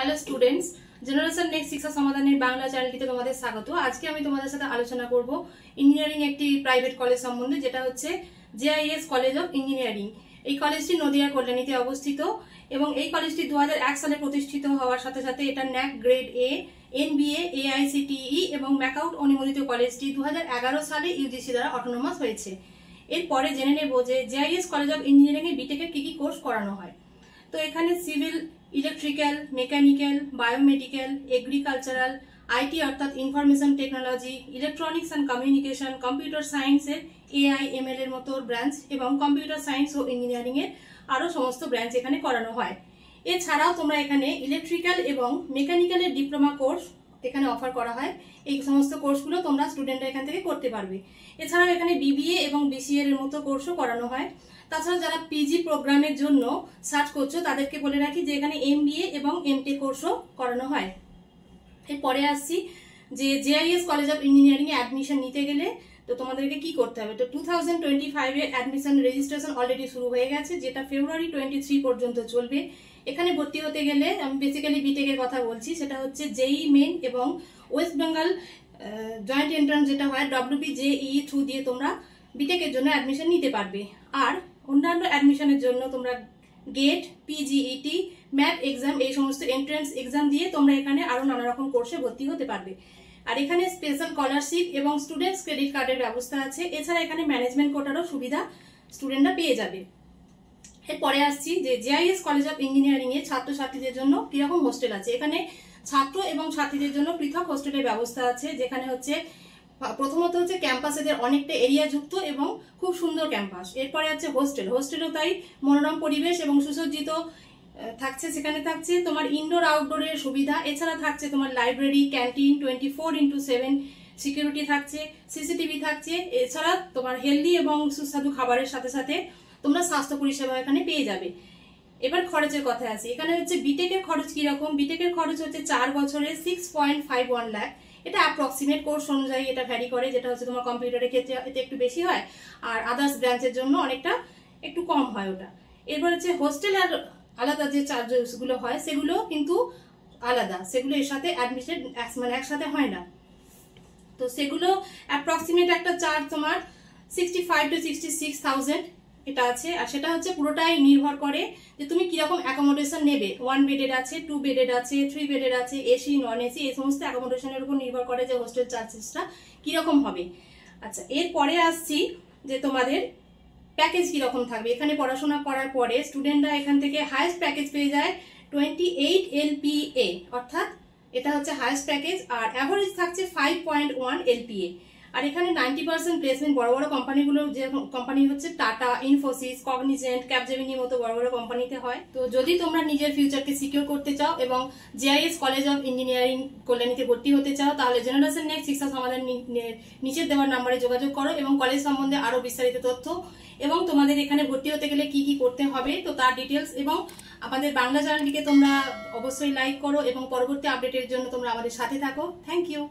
Hello students, generation next শিক্ষা সমাধানের বাংলা চ্যানেলটিতে তোমাদের স্বাগত। আজকে আমি তোমাদের সাথে আলোচনা করব ইঞ্জিনিয়ারিং একটি প্রাইভেট কলেজ সম্বন্ধে, যেটা হচ্ছে জেআইএস কলেজ অফ ইঞ্জিনিয়ারিং। এই কলেজটি নদিয়া কল্যাণীতে অবস্থিত এবং এই কলেজটি 2001 সালে প্রতিষ্ঠিত হওয়ার সাথে সাথে এটা ন্যাক গ্রেড এ, এনবিএ, এআইসিটিই এবং ম্যাকআউট অনুমোদিত কলেজটি 2011 সালে ইউজিসি দ্বারা অটোনমাস হয়েছে। এরপরে জেনে নেব যে জেআইএস কলেজ অফ ইঞ্জিনিয়ারিং এ বিটেকের কি কি কোর্স করানো হয়। তো এখানে civil, electrical, mechanical, biomedical, agricultural, IT অর্থাৎ information technology, electronics and communication, computer সায়েন্সের এআই এমএল এর মতো ব্রাঞ্চ এবং কম্পিউটার সায়েন্স ও ইঞ্জিনিয়ারিং এর আরো সমস্ত ব্রাঞ্চ এখানে করানো হয়। এছাড়াও তোমরা এখানে ইলেকট্রিক্যাল এবং মেকানিক্যালের ডিপ্লোমা কোর্স এখানে অফার করা হয়। এই সমস্ত কোর্সগুলো তোমরা স্টুডেন্টরা এখান থেকে করতে পারবে। এছাড়াও এখানে বিবিএ এবং বিসিএ এর মতো কোর্সও করানো হয়। তাছাড়া যারা পিজি প্রোগ্রামের জন্য সার্চ করছো তাদেরকে বলে রাখি যে এখানে এমবিএ এবং এমটেক কোর্সও করানো হয়। এরপরে আসছি যে JIS college of engineering A admission নিতে গেলে তো তোমাদেরকে কি করতে হবে। তো 2025 এর অ্যাডমিশন রেজিস্ট্রেশন অলরেডি শুরু হয়ে গেছে, যেটা ফেব্রুয়ারি 23 পর্যন্ত চলবে। এখানে ভর্তি হতে গেলে আমি বেসিক্যালি বিটেক এর কথা বলছি, সেটা হচ্ছে জেই মেন এবং ওয়েস্ট বেঙ্গল জয়েন্ট এন্ট্রান্স যেটা হয় WBJEE থ্রু দিয়ে তোমরা বিটেক এর জন্য অ্যাডমিশন নিতে পারবে। আর অন্যান্য অ্যাডমিশনের জন্য তোমরা গেট, পিজিইটি, ম্যাট এক্সাম, এই সমস্ত এন্ট্রান্স এক্সাম দিয়ে তোমরা এখানে আরো নানা রকম কোর্সে ভর্তি হতে পারবে। আর এখানে স্পেশাল স্কলারশিপ এবং স্টুডেন্টস ক্রেডিট কার্ডের ব্যবস্থা আছে। এছাড়া এখানে ম্যানেজমেন্ট কোটারও সুবিধা স্টুডেন্টরা পেয়ে যাবে। এরপরে আসছি যে জেআইএস কলেজ অফ ইঞ্জিনিয়ারিং এর ছাত্রছাত্রীদের জন্য কিরকম হোস্টেল আছে। এখানে ছাত্র এবং ছাত্রীদের জন্য পৃথক হোস্টেলের ব্যবস্থা আছে, যেখানে হচ্ছে প্রথমত হচ্ছে ক্যাম্পাস এদের অনেকটা এরিয়া যুক্ত এবং খুব সুন্দর ক্যাম্পাস। এরপরে আছে হোস্টেলও তাই মনোরম পরিবেশ এবং সুসজ্জিত থাকছে। সেখানে থাকছে তোমার ইনডোর আউটডোরের সুবিধা। এছাড়া থাকছে তোমার লাইব্রেরি, ক্যান্টিন, 24x7 সিকিউরিটি থাকছে, সিসিটিভি থাকছে। এছাড়া তোমার হেলদি এবং সুস্বাদু খাবারের সাথে সাথে তোমরা স্বাস্থ্য পরিষেবা এখানে পেয়ে যাবে। এবার খরচের কথা আছে। এখানে হচ্ছে বিটেকের খরচ কিরকম। বিটেকের খরচ হচ্ছে 4 বছরে 6.51 লাখ। এটা অ্যাপ্রক্সিমেট কোর্স অনুযায়ী এটা ভ্যারি করে, যেটা হচ্ছে তোমার কম্পিউটারের ক্ষেত্রে এতে একটু বেশি হয় আর আদার্স ব্রাঞ্চের জন্য অনেকটা একটু কম হয় ওটা। এরপর হচ্ছে হোস্টেল আর আলাদা যে চার্জেস গুলো হয় সেগুলো কিন্তু আলাদা, সেগুলো এর সাথে অ্যাডমিশন মানে একসাথে হয় না। তো সেগুলো অ্যাপ্রক্সিমেট একটা চার্জ তোমার 65 to 66,000 এটা আছে। আর সেটা হচ্ছে পুরোটাই নির্ভর করে যে তুমি কিরকম অ্যাকোমোডেশন নেবে। 1 বেডেড আছে, 2 বেডেড আছে, 3 বেডেড আছে, এসি, নন এসি, এই সমস্ত অ্যাকোমোডেশনের উপর নির্ভর করে যে হোস্টেল চার্জেসটা কিরকম হবে। আচ্ছা, এরপরে আসছি যে তোমাদের প্যাকেজ কিরকম থাকবে। এখানে পড়াশোনা করার পরে স্টুডেন্টরা এখান থেকে হাইয়েস্ট প্যাকেজ পেয়ে যায় 28 LPA, অর্থাৎ এটা হচ্ছে হাইয়েস্ট প্যাকেজ। আর অ্যাভারেজ থাকছে 5.1 LPA। আর এখানে 90% প্লেসমেন্ট বড় বড় কোম্পানিগুলো, যে কোম্পানি হচ্ছে টাটা, ইনফোসিস, কগনিজেন্ট, ক্যাপজেমিনির মতো বড় বড় কোম্পানিতে হয়। তো যদি তোমরা নিজের ফিউচারকে সিকিউর করতে চাও এবং জেআইএস কলেজ অফ ইঞ্জিনিয়ারিং কল্যাণীতে ভর্তি হতে চাও, তাহলে জেনারেশন নেক্সট শিক্ষা সমাধান নিচের দেওয়ার নাম্বারে যোগাযোগ করো এবং কলেজ সম্বন্ধে আরো বিস্তারিত তথ্য এবং তোমাদের এখানে ভর্তি হতে গেলে কি কি করতে হবে তো তার ডিটেলস এবং আমাদের বাংলা চ্যানেলটিকে তোমরা অবশ্যই লাইক করো এবং পরবর্তী আপডেটের জন্য তোমরা আমাদের সাথে থাকো। Thank you.